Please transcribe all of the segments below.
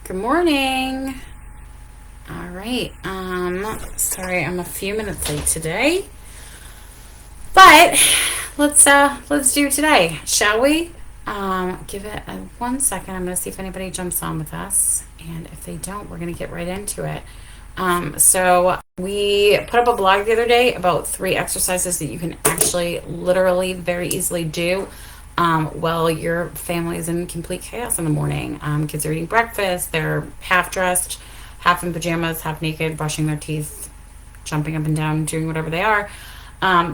Good morning. All right. Sorry I'm a few minutes late today. But let's do today, shall we? Give it 1 second. I'm gonna see if anybody jumps on with us. And if they don't, we're gonna get right into it. So we put up a blog the other day about 3 exercises that you can actually literally very easily do while your family is in complete chaos in the morning. Kids are eating breakfast, they're half dressed, half in pajamas, half naked, brushing their teeth, jumping up and down, doing whatever they are.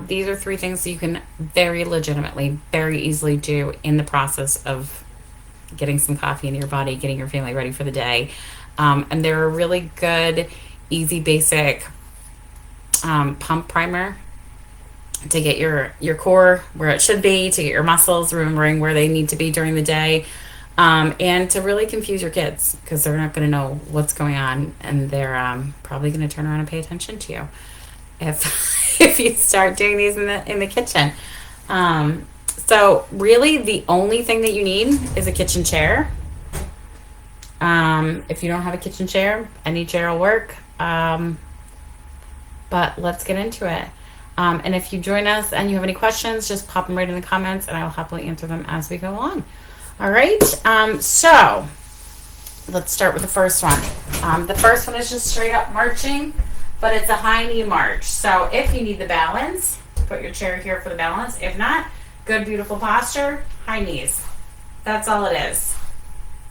These are 3 things that you can very legitimately, very easily do in the process of getting some coffee into your body, getting your family ready for the day. And they're a really good, easy, basic pump primer to get your core where it should be, to get your muscles remembering where they need to be during the day, and to really confuse your kids because they're not going to know what's going on, and they're probably going to turn around and pay attention to you if if you start doing these in the kitchen. So really, the only thing that you need is a kitchen chair. If you don't have a kitchen chair, any chair will work. But let's get into it. And if you join us and you have any questions, just pop them right in the comments and I will happily answer them as we go along. All right. So let's start with the first one. The first one is just straight up marching, but it's a high knee march. So if you need the balance, put your chair here for the balance. If not, good, beautiful posture, high knees. That's all it is.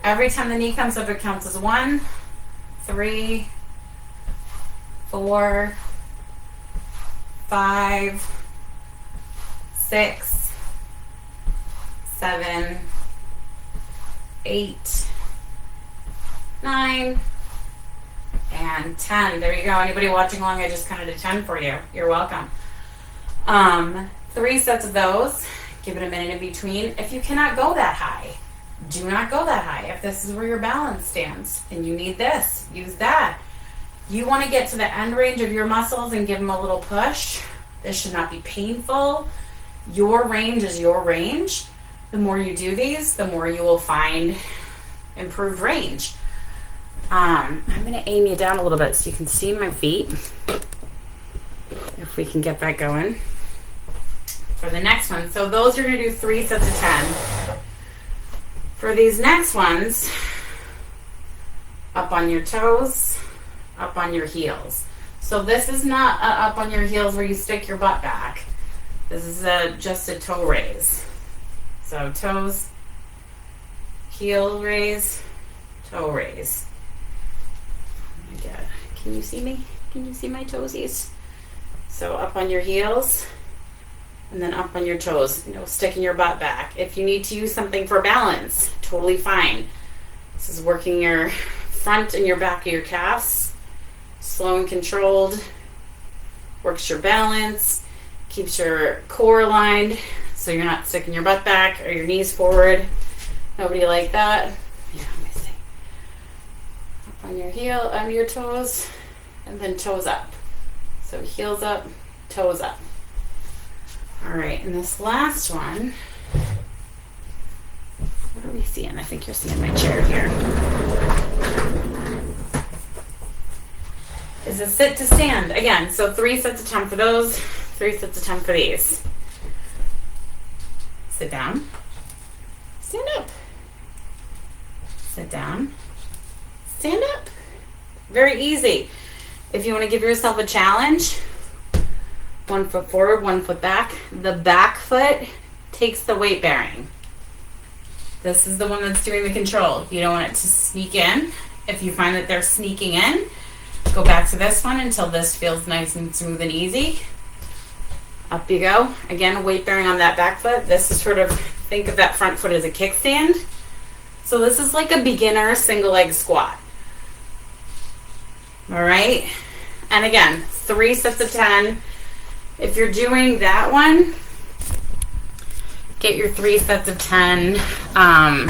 Every time the knee comes up, it counts as 1, 3, 4, 5, 6, 7, 8, 9, and 10. There you go. Anybody watching along, I just counted to 10 for you. You're welcome. 3 sets of those. Give it a minute in between. If you cannot go that high, do not go that high. If this is where your balance stands and you need this, use that. You want to get to the end range of your muscles and give them a little push. This should not be painful. Your range is your range. The more you do these, the more you will find improved range. I'm going to aim you down a little bit so you can see my feet. If we can get that going. For the next one. So those are going to do 3 sets of 10. For these next ones, up on your toes, up on your heels. So this is not up on your heels where you stick your butt back. This is just a toe raise. So toes, heel raise, toe raise. Oh my God. Can you see me? Can you see my toesies? So up on your heels and then up on your toes. Sticking your butt back. If you need to use something for balance, totally fine. This is working your front and your back of your calves. Slow and controlled. Works your balance. Keeps your core aligned so you're not sticking your butt back or your knees forward. Nobody like that. Yeah, let me see. Up on your heel, on your toes, and then toes up. So heels up, toes up. All right, and this last one, what are we seeing? I think you're seeing my chair here. Is a sit to stand. Again, so 3 sets of 10 for those, 3 sets of 10 for these. Sit down, stand up. Sit down, stand up. Very easy. If you want to give yourself a challenge, 1 foot forward, 1 foot back. The back foot takes the weight bearing. This is the one that's doing the control. You don't want it to sneak in. If you find that they're sneaking in, go back to this one until this feels nice and smooth and easy. Up you go. Again, weight bearing on that back foot. This is sort of, think of that front foot as a kickstand. So this is like a beginner single leg squat. All right. And again, 3 sets of 10. If you're doing that one, get your 3 sets of 10 on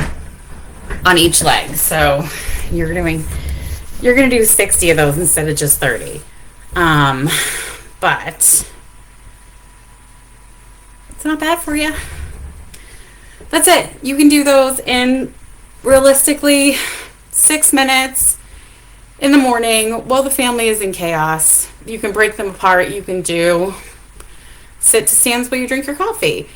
each leg. So you're going to do 60 of those instead of just 30. But it's not bad for you. That's it. You can do those in realistically 6 minutes in the morning while the family is in chaos. You can break them apart. You can do sit to stands while you drink your coffee.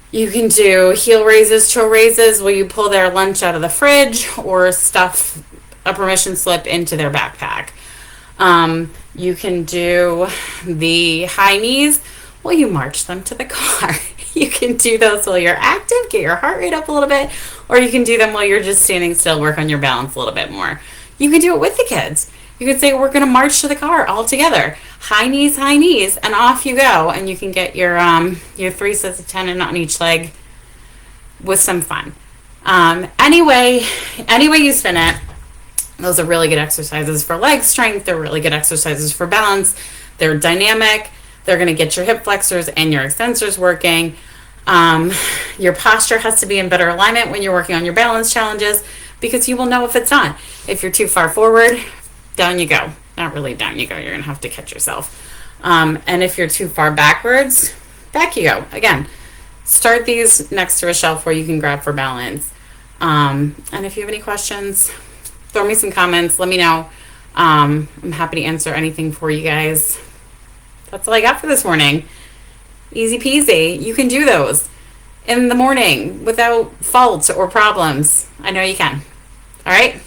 You can do heel raises, toe raises while you pull their lunch out of the fridge or stuff a permission slip into their backpack. You can do the high knees while you march them to the car. You can do those while you're active, get your heart rate up a little bit, or you can do them while you're just standing still, work on your balance a little bit more. You can do it with the kids. You can say, we're going to march to the car all together. High knees, and off you go. And you can get your 3 sets of 10 on each leg with some fun. Anyway you spin it, those are really good exercises for leg strength. They're really good exercises for balance. They're dynamic. They're going to get your hip flexors and your extensors working. Your posture has to be in better alignment when you're working on your balance challenges, because you will know if it's not. If you're too far forward, down you go. Not really down you go. You're going to have to catch yourself. And if you're too far backwards, back you go. Again, start these next to a shelf where you can grab for balance. And if you have any questions, throw me some comments. Let me know. I'm happy to answer anything for you guys. That's all I got for this morning. Easy peasy. You can do those in the morning without fault or problems. I know you can. All right.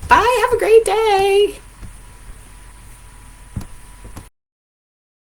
Bye. Have a great day.